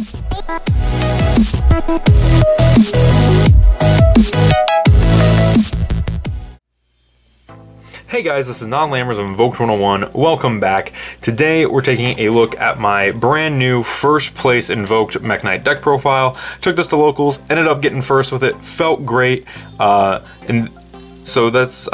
Hey guys, this is Non-Lammers of Invoked 101. Welcome back. Today we're taking a look at my brand new first place Invoked Mekk-knight deck profile. Took this to locals, ended up getting first with it, felt great. And so that's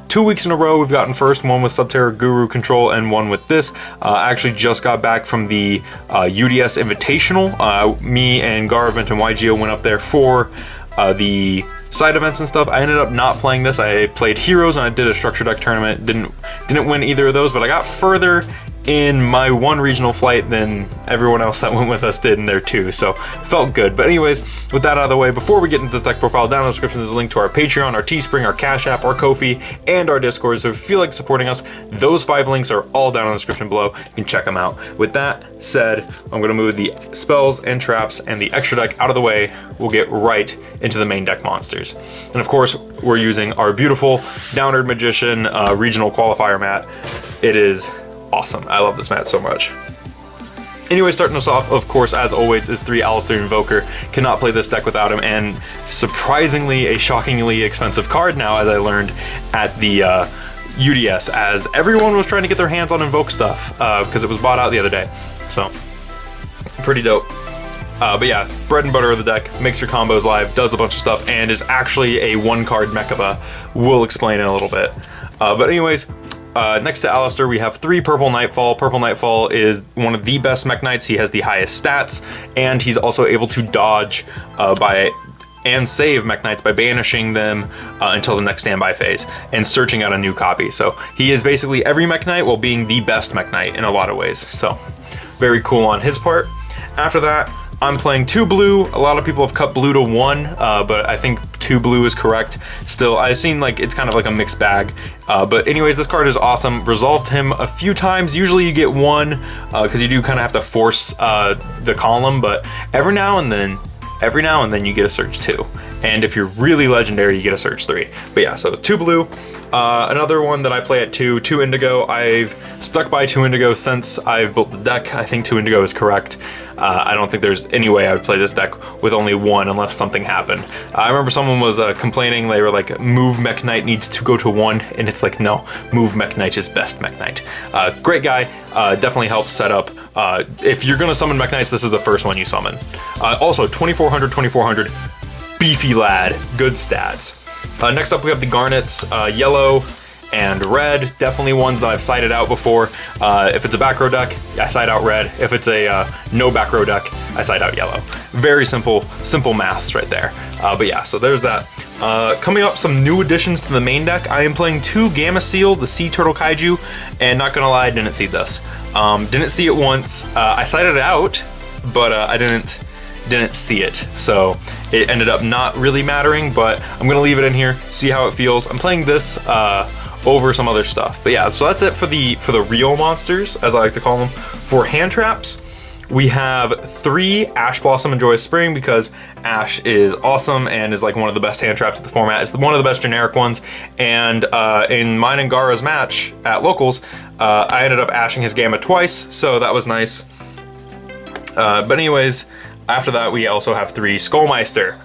2 weeks in a row we've gotten first, one with Subterra Guru Control and one with this. I actually just got back from the UDS Invitational. Me and Garvent and YGO went up there for the side events and stuff. I ended up not playing this. I played Heroes and I did a structure deck tournament. Didn't win either of those, but I got further in my one regional flight than everyone else that went with us did in there too, so felt good. But anyways, with that out of the way, before we get into this deck profile, down in the description there's a link to our Patreon, our Teespring, our Cash App, our Ko-fi, and our Discord. So if you feel like supporting us, those 5 links are all down in the description below. You can check them out. With that said, I'm going to move the spells and traps and the extra deck out of the way. We'll get right into the main deck monsters. And of course, we're using our beautiful Downward Magician regional qualifier mat. It is awesome. I love this mat so much. Anyway, starting us off, of course, as always, is 3 Alistair Invoker. Cannot play this deck without him, and surprisingly, a shockingly expensive card now, as I learned at the UDS, as everyone was trying to get their hands on Invoke stuff, because it was bought out the other day. So, pretty dope. But yeah, bread and butter of the deck, makes your combos live, does a bunch of stuff, and is actually a 1-card Mekaba. We'll explain in a little bit. But anyways, next to Alistair, we have 3 Purple Nightfall. Purple Nightfall is one of the best Mekk-knights. He has the highest stats, and he's also able to dodge and save Mekk-knights by banishing them until the next standby phase and searching out a new copy. So he is basically every Mekk-knight while being the best Mekk-knight in a lot of ways. So very cool on his part. After that, I'm playing 2 blue. A lot of people have cut blue to 1, but I think 2 blue is correct. Still, I've seen like it's kind of like a mixed bag. But anyways, this card is awesome. Resolved him a few times. Usually you get 1 because you do kind of have to force the column, but every now and then you get a search 2. And if you're really legendary, you get a search 3. But yeah, so 2 blue. Another one that I play at 2 indigo. I've stuck by 2 indigo since I've built the deck. I think 2 indigo is correct. I don't think there's any way I would play this deck with only 1 unless something happened. I remember someone was complaining. They were like, move Mekk-knight needs to go to 1, and it's like, no, move Mekk-knight is best Mekk-knight. Great guy, definitely helps set up. If you're gonna summon Mekk-knights, this is the first one you summon. Also, 2400, beefy lad, good stats. Next up we have the Garnets, yellow and red, definitely ones that I've sided out before. If it's a back row deck, I side out red. If it's a no back row deck, I side out yellow. Very simple maths right there. But yeah, so there's that. Coming up, some new additions to the main deck. I am playing 2 Gamma Seal, the Sea Turtle Kaiju, and not gonna lie, I didn't see this. Didn't see it once. I sided it out, but I didn't see it, so it ended up not really mattering, but I'm gonna leave it in here, see how it feels. I'm playing this over some other stuff. But yeah, so that's it for the real monsters, as I like to call them. For hand traps, we have 3 Ash Blossom and Joyous Spring, because Ash is awesome and is like one of the best hand traps of the format. It's one of the best generic ones, and in mine and Gara's match at locals, I ended up ashing his Gamma twice, so that was nice. But anyways, after that, we also have 3 Skullmeister.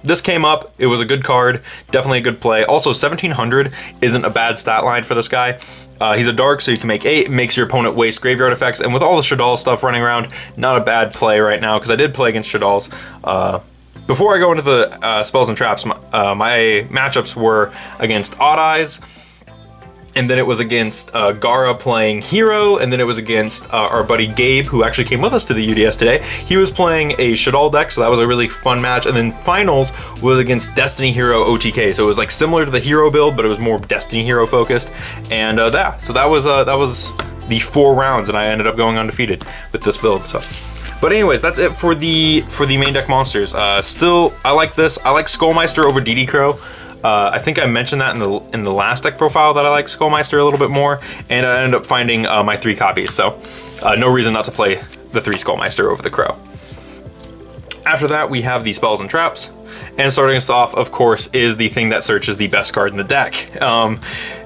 This came up, it was a good card, definitely a good play. Also, 1700 isn't a bad stat line for this guy. He's a dark, so you can make 8, makes your opponent waste graveyard effects, and with all the Shaddoll stuff running around, not a bad play right now, because I did play against Shaddolls. Before I go into the spells and traps, my matchups were against Odd Eyes, and then it was against Gara playing Hero, and then it was against our buddy Gabe, who actually came with us to the UDS today. He was playing a Shaddoll deck, so that was a really fun match. And then finals was against Destiny Hero OTK, so it was like similar to the Hero build, but it was more Destiny Hero focused. And so that was the 4 rounds, and I ended up going undefeated with this build. So. But anyways, that's it for the main deck monsters. Still, I like this. I like Skullmeister over DD Crow. I think I mentioned that in the last deck profile that I like Skullmeister a little bit more, and I ended up finding my 3 copies, so no reason not to play the 3 Skullmeister over the Crow. After that, we have the spells and traps. And starting us off, of course, is the thing that searches the best card in the deck.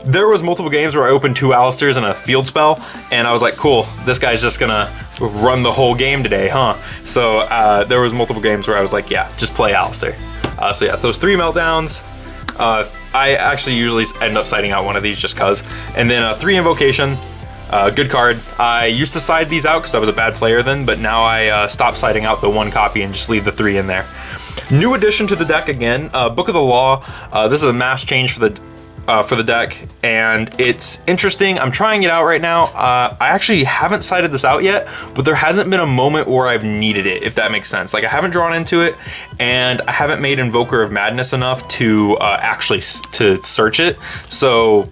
There was multiple games where I opened 2 Alistairs and a field spell, and I was like, cool, this guy's just gonna run the whole game today, huh? So there was multiple games where I was like, yeah, just play Alistair. So yeah, those 3 meltdowns. I actually usually end up siding out one of these just cause. And then 3 invocation. Good card. I used to side these out because I was a bad player then, but now I stop siding out the 1 copy and just leave the 3 in there. New addition to the deck again, Book of the Law. This is a mass change for the deck, and it's interesting. I'm trying it out right now. I actually haven't sided this out yet, but there hasn't been a moment where I've needed it, if that makes sense. Like, I haven't drawn into it, and I haven't made Invoker of Madness enough to actually to search it. So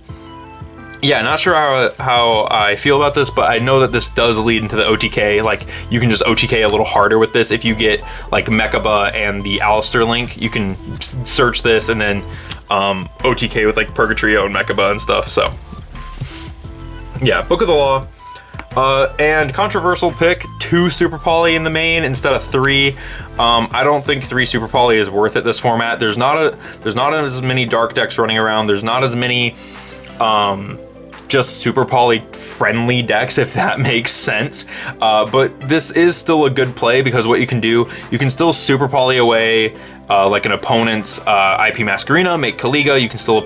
yeah, not sure how I feel about this, but I know that this does lead into the OTK. Like, you can just OTK a little harder with this. If you get like Mekk-knight and the Alistair link, you can search this and then OTK with like Purgatrio and Mekk-knight and stuff. So yeah, Book of the Law. And controversial pick, 2 Super Poly in the main instead of 3. I don't think 3 Super Poly is worth it this format. There's not as many dark decks running around. There's not as many just Super Poly friendly decks, if that makes sense. But this is still a good play because what you can do, you can still Super Poly away like an opponent's IP Masquerena, make Kaliga. You can still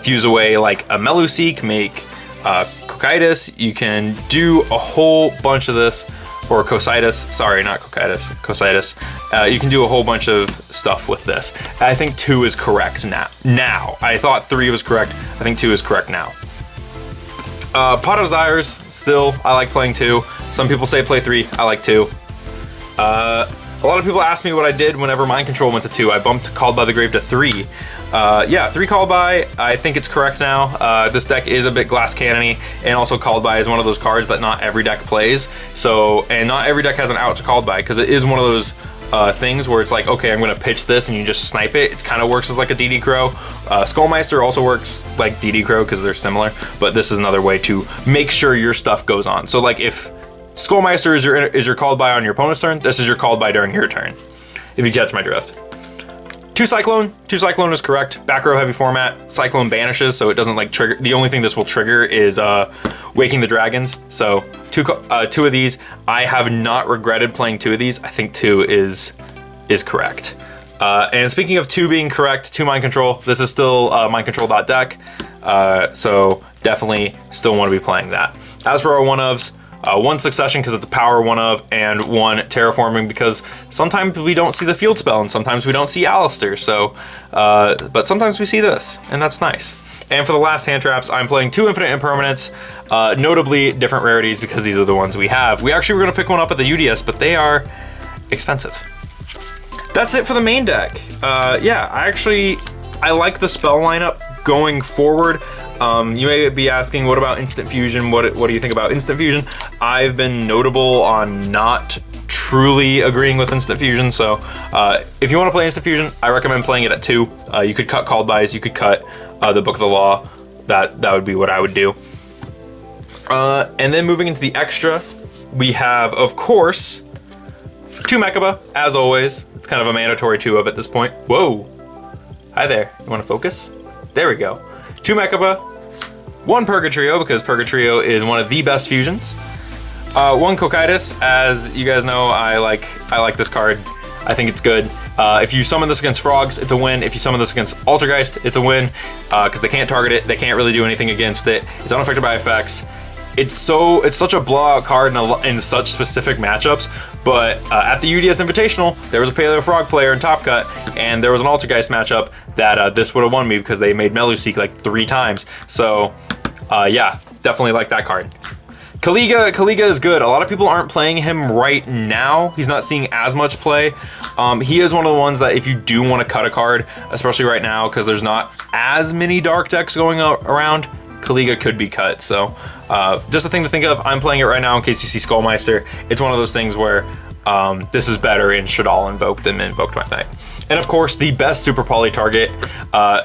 fuse away like a Meluseek, make Cocytus. You can do a whole bunch of this, or Cocytus, sorry, not Cocytus, Cocytus. You can do a whole bunch of stuff with this. I think 2 is correct now. I thought 3 was correct. I think 2 is correct now. Pot of Desires, still, I like playing 2. Some people say play 3, I like 2. A lot of people ask me what I did whenever Mind Control went to 2. I bumped Called by the Grave to 3. Yeah, 3 Called by, I think it's correct now. This deck is a bit glass cannony, and also Called by is one of those cards that not every deck plays. So, and not every deck has an out to Called by, because it is one of those things where it's like, okay, I'm gonna pitch this and you just snipe it. It kind of works as like a DD Crow. Skullmeister also works like DD Crow because they're similar, but this is another way to make sure your stuff goes on. So like if Skullmeister is your Called by on your opponent's turn, this is your Called by during your turn, if you catch my drift. 2 Cyclone. 2 Cyclone is correct. Back row heavy format. Cyclone banishes, so it doesn't like trigger. The only thing this will trigger is Waking the Dragons. So 2 of these. I have not regretted playing 2 of these. I think 2 is correct. And speaking of 2 being correct, 2 Mind Control. This is still mindcontrol.deck. So definitely still want to be playing that. As for our 1-ofs, 1 Succession because it's a power 1-of, and 1 Terraforming because sometimes we don't see the field spell and sometimes we don't see Alistair. So, but sometimes we see this, and that's nice. And for the last hand traps, I'm playing 2 Infinite Impermanents, notably different rarities because these are the ones we have. We actually were going to pick one up at the UDS, but they are expensive. That's it for the main deck. Yeah, I like the spell lineup going forward. You may be asking, what about Instant Fusion? What do you think about Instant Fusion? I've been notable on not truly agreeing with Instant Fusion, so if you want to play Instant Fusion, I recommend playing it at 2. You could cut Called Bys, you could cut the Book of the Law. That would be what I would do. And then moving into the extra, we have, of course, 2 Mekk-knight, as always. It's kind of a mandatory 2 of at this point. Whoa. Hi there. You want to focus? There we go. 2 Mekk-knight, 1 Purgatrio, because Purgatrio is one of the best fusions. 1 Cocytus, as you guys know, I like this card. I think it's good. If you summon this against frogs, it's a win. If you summon this against Altergeist, it's a win, because they can't target it. They can't really do anything against it. It's unaffected by effects. It's such a blowout card in such specific matchups, but at the UDS Invitational, there was a Paleo Frog player in Top Cut, and there was an Altergeist matchup that this would have won me because they made Meluseek like 3 times. So yeah, definitely like that card. Kaliga is good. A lot of people aren't playing him right now. He's not seeing as much play. He is one of the ones that if you do want to cut a card, especially right now because there's not as many dark decks going around, Kaliga could be cut. So just a thing to think of. I'm playing it right now in case you see Skullmeister. It's one of those things where this is better in Shaddoll Invoke than Invoked Mekk-knight. And of course, the best Super Poly target,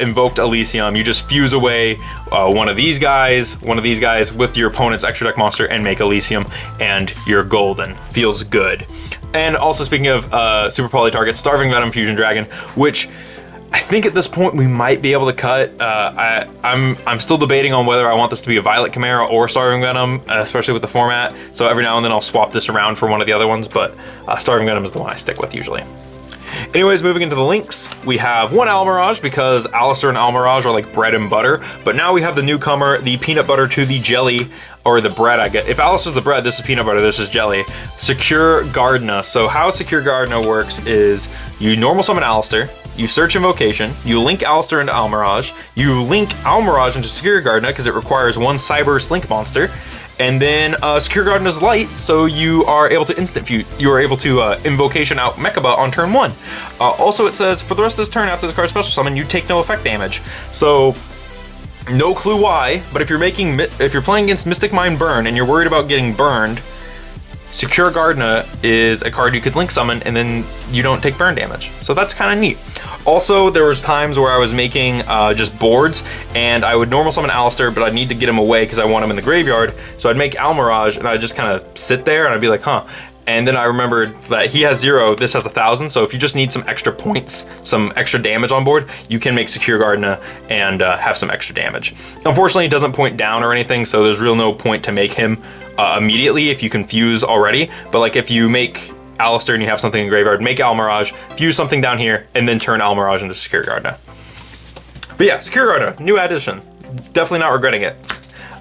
Invoked Elysium. You just fuse away one of these guys with your opponent's extra deck monster and make Elysium, and you're golden. Feels good. And also speaking of super poly targets, Starving Venom, Fusion Dragon, which I think at this point we might be able to cut. I'm still debating on whether I want this to be a Violet Chimera or Starving Venom, especially with the format. So every now and then I'll swap this around for one of the other ones, but Starving Venom is the one I stick with usually. Anyways, moving into the links, we have one Almirage because Alistair and Almirage are like bread and butter, but now we have the newcomer, the peanut butter to the jelly, or the bread, I guess. If Alistair's the bread, this is peanut butter, this is jelly. Secure Gardna. So how Secure Gardna works is you normal summon Alistair, you search Invocation, you link Alistair into Almirage, you link Almirage into Secure Gardna because it requires one Cyber Link monster, and then Secure Garden is light, so you are able to instant fuse. You are able to Invocation out Mechaba on turn 1. Also, it says for the rest of this turn after this card special summon, you take no effect damage. So no clue why, but if you're playing against Mystic Mind Burn and you're worried about getting burned, Secure Gardna is a card you could link summon and then you don't take burn damage. So that's kind of neat. Also, there was times where I was making just boards and I would normal summon Alistair, but I'd need to get him away because I want him in the graveyard. So I'd make Almirage and I'd just kind of sit there and I'd be like, huh. And then I remembered that he has 0, this has 1,000. So if you just need some extra points, some extra damage on board, you can make Secure Gardna and have some extra damage. Unfortunately, it doesn't point down or anything, so there's real no point to make him immediately if you can fuse already. But like if you make Alistair and you have something in graveyard, make Almirage, fuse something down here, and then turn Almirage into Secure Gardna. But yeah, Secure Gardna, new addition. Definitely not regretting it.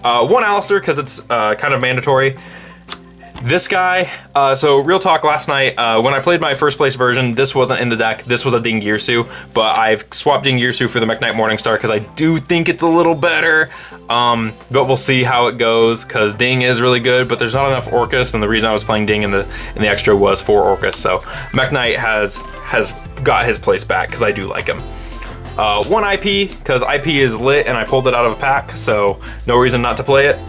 One Alistair, because it's kind of mandatory. This guy, so real talk, last night, when I played my first place version, this wasn't in the deck, this was a Dingirsu, but I've swapped Dingirsu for the Mekk-knight Morningstar because I do think it's a little better, but we'll see how it goes, because Ding is really good, but there's not enough Orcus, and the reason I was playing Ding in the extra was for Orcus, so Mekk-knight has got his place back, because I do like him. One IP, because IP is lit, and I pulled it out of a pack, so no reason not to play it.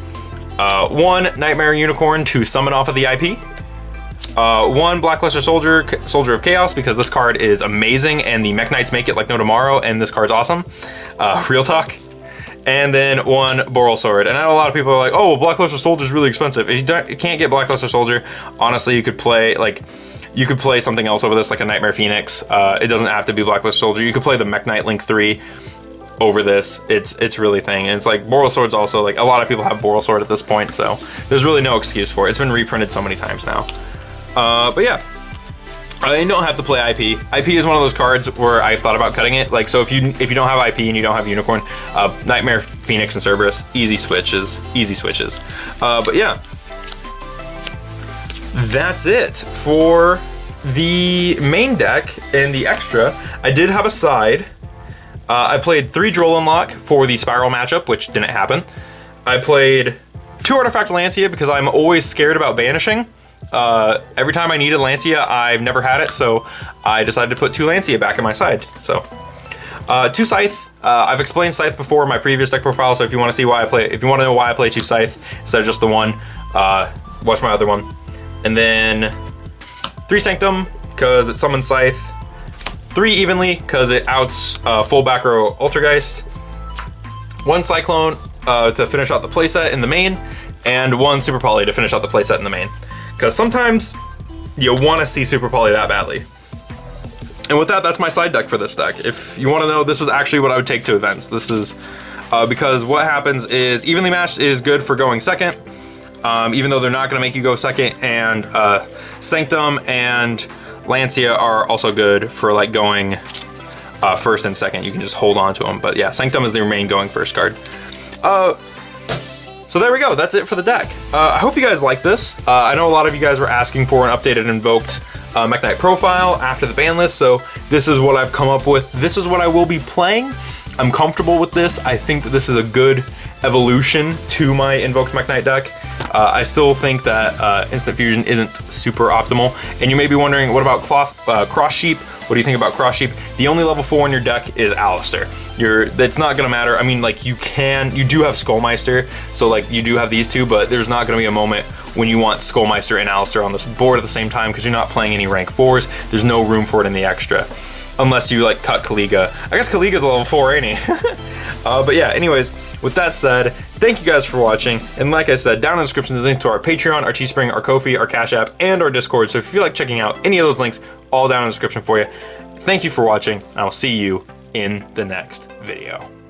One Nightmare Unicorn to summon off of the IP. One Blackluster Soldier, Soldier of Chaos, because this card is amazing and the Mekk-knights make it like no tomorrow, and this card's awesome. Real talk. And then one Boral Sword. And I know a lot of people are like, oh, well, Blackluster Soldier is really expensive. If you can't get Blackluster Soldier, honestly, you could play something else over this, like a Nightmare Phoenix. It doesn't have to be Blackluster Soldier. You could play the Mekk-knight Link 3 over this. It's really thing, and it's like Boral Sword's also like, a lot of people have Boral Sword at this point, so there's really no excuse for it. It's been reprinted so many times now. But yeah, you don't have to play IP. IP is one of those cards where I've thought about cutting it. Like, so if you don't have IP and you don't have Unicorn, Nightmare Phoenix and Cerberus, easy switches. But yeah, that's it for the main deck. And the extra, I did have a side. I played 3 Droll Unlock for the Spiral matchup, which didn't happen. I played 2 Artifact Lancia because I'm always scared about banishing. Every time I needed Lancia, I've never had it, so I decided to put 2 Lancia back in my side. So, 2 Scythe. I've explained Scythe before in my previous deck profile, so if you want to see why I play, if you want to know why I play 2 Scythe instead of just the one, watch my other one. And then 3 Sanctum because it summons Scythe. 3 Evenly, because it outs full back row Ultrageist. 1 Cyclone to finish out the playset in the main, and 1 Super Poly to finish out the playset in the main. Because sometimes you want to see Super Poly that badly. And with that, that's my side deck for this deck. If you want to know, this is actually what I would take to events. This is because what happens is Evenly Matched is good for going second, even though they're not going to make you go second, and Sanctum and Lancia are also good for like going first and second. You can just hold on to them. But yeah, Sanctum is their main going first card. So there we go. That's it for the deck. I hope you guys like this. I know a lot of you guys were asking for an updated Invoked Mekk-knight profile after the ban list. So this is what I've come up with. This is what I will be playing. I'm comfortable with this. I think that this is a good evolution to my Invoked Mekk-knight deck. I still think that Instant Fusion isn't super optimal. And you may be wondering, what about Cross Sheep? What do you think about Cross Sheep? The only level 4 in your deck is Alistair. That's not gonna matter. I mean, like, you do have Skullmeister, so like you do have these two, but there's not gonna be a moment when you want Skullmeister and Alistair on this board at the same time because you're not playing any rank 4s. There's no room for it in the extra. Unless you like cut Kaliga. I guess Kaliga's a level 4, ain't he? But yeah, anyways, with that said, thank you guys for watching. And like I said, down in the description, there's a link to our Patreon, our Teespring, our Ko-fi, our Cash App, and our Discord. So if you feel like checking out any of those links, all down in the description for you. Thank you for watching, and I'll see you in the next video.